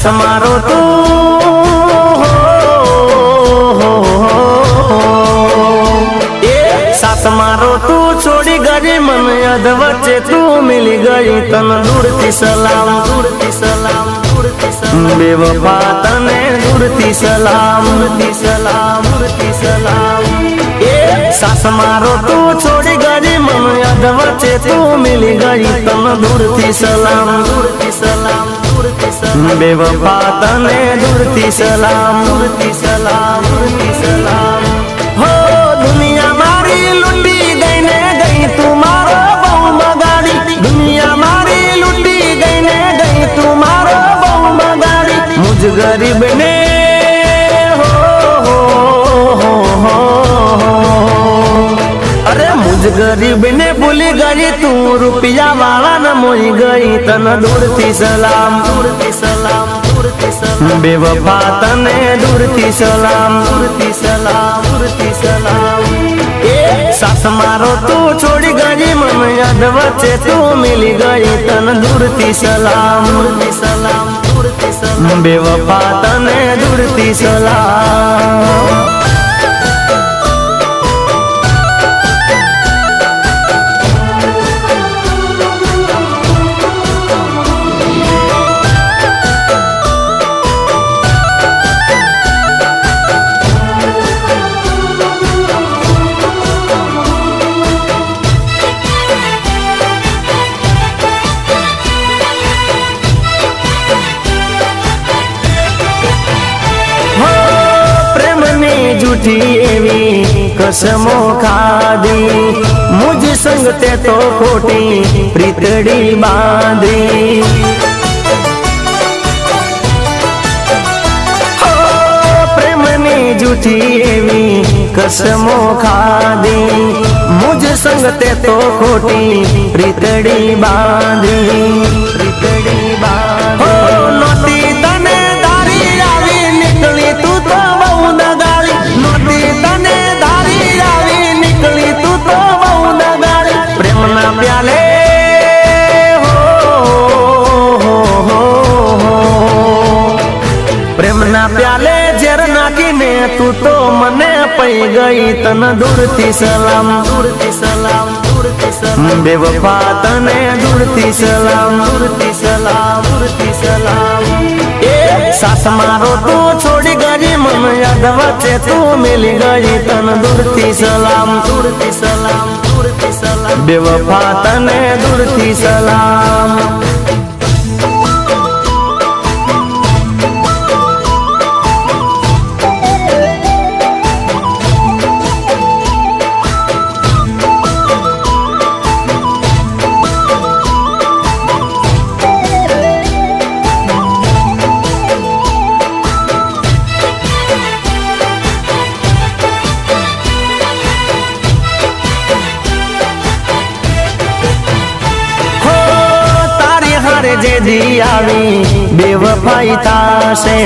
सास मारो तू सास मारो तू छोड़ी गई मन अध वच्चे तू मिली गई तन दूरती सलाम दूरती सलाम दूरती सलाम बेवफा तने दूरती सलाम दूरती सलाम दूरती सलाम सास मारो तू छोड़ी गई मन अध वच्चे तू मिली गई तन दूरती सलाम दूरती सलाम दूरती सलाम बेवफा तने दूरती सलाम दूरती सलाम दूरती सलाम हो दुनिया मारी लुटी गई ने गई तुम्हारो बहु बगाड़ी दुनिया मारी लुटी गई ने गई तुम्हारो बहु बगाड़ी मुझ गरीब ने अरे मुझ गरीब ने भूली गई तू रुपया वाला न मोई गई तन दूरती सलाम दूरती सलाम दूरती सलाम बेवफा तने दूरती सलाम दूरती सलाम दूरती सलाम सास मारो तू छोड़ी गई मन अध वच्चे तू मिली गई तन दूरती सलाम दूरती सलाम दूरती सलाम बेवफा तने दूरती सलाम झूठी एवी कसमो खादी मुझ संग ते तो खोटी प्रीतड़ी बांधी प्रेम ने झूठी एवी कसमो खादी मुझ संग ते तो खोटी प्रीतड़ी बांधी प्रीतड़ी बांधी नोती तने दारी आवी निकली तू तो बहु दगाड़ी नोती तने धारी आवी निकली तू तो बहु दगाड़ी प्रेम ना प्याले प्रेम ना प्याले जेर नाखीने तू तो मने पई गई तन दूरती सलाम दूरती सलाम दूरती सलाम बेवफा तने दूरती सलाम दूरती सलाम दूरती सलाम सास मारो तू छोड़ी गई मन अध वच्चे तू मिली गई तन दूरती सलाम दूरती सलाम दूरती सलाम बेवफा तने दूरती सलाम जे दी आवी बेवफाई तासे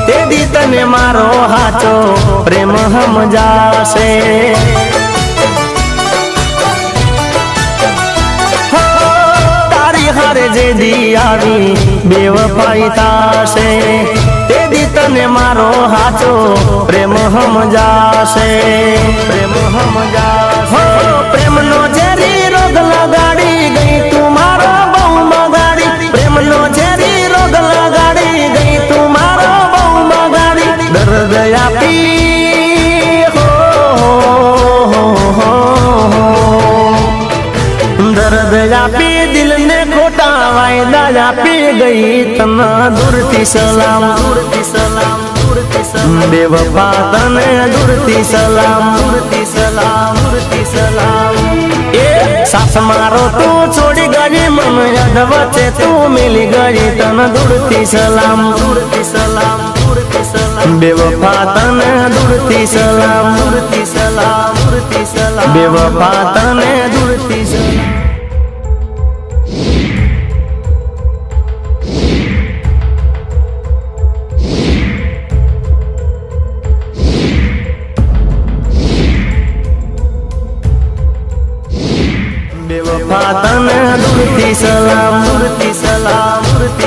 ते दी तने मारो हाचो प्रेम हम जासे तारी हार जे दी आवी बेवफाई तासे ते दी तने मारो हाचो प्रेम हम जासे प्रेम हम जासे प्रेम नो जेरी रोग लगाड़ी गई तुम्हारो बहु बगाड़ी प्रेम नो जेरी रोग लगाड़ी गई तुम्हारो बहु बगाड़ी दर्द आपी दर्द आपी दिल ने खोटा वायदा आपी गई तना दूरती सलाम दूरती सलाम दूरती सलाम बेवफा तने दूरती सलाम दूरती सलाम दूरती सलाम सास मारो तू छोड़ी गई मन अध वच्चे तू मिली गई तन दूरती सलाम दूरती सलाम दूरती सलाम बेवफा तने दूरती सलाम दूरती सलाम दूरती सलाम बेवफा तने दूरती सलाम बेवफा तने दूरती सलाम दूरती सलाम दूरती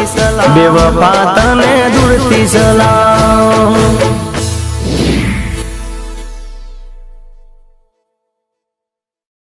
બેવફા તને દૂરથી સલામ.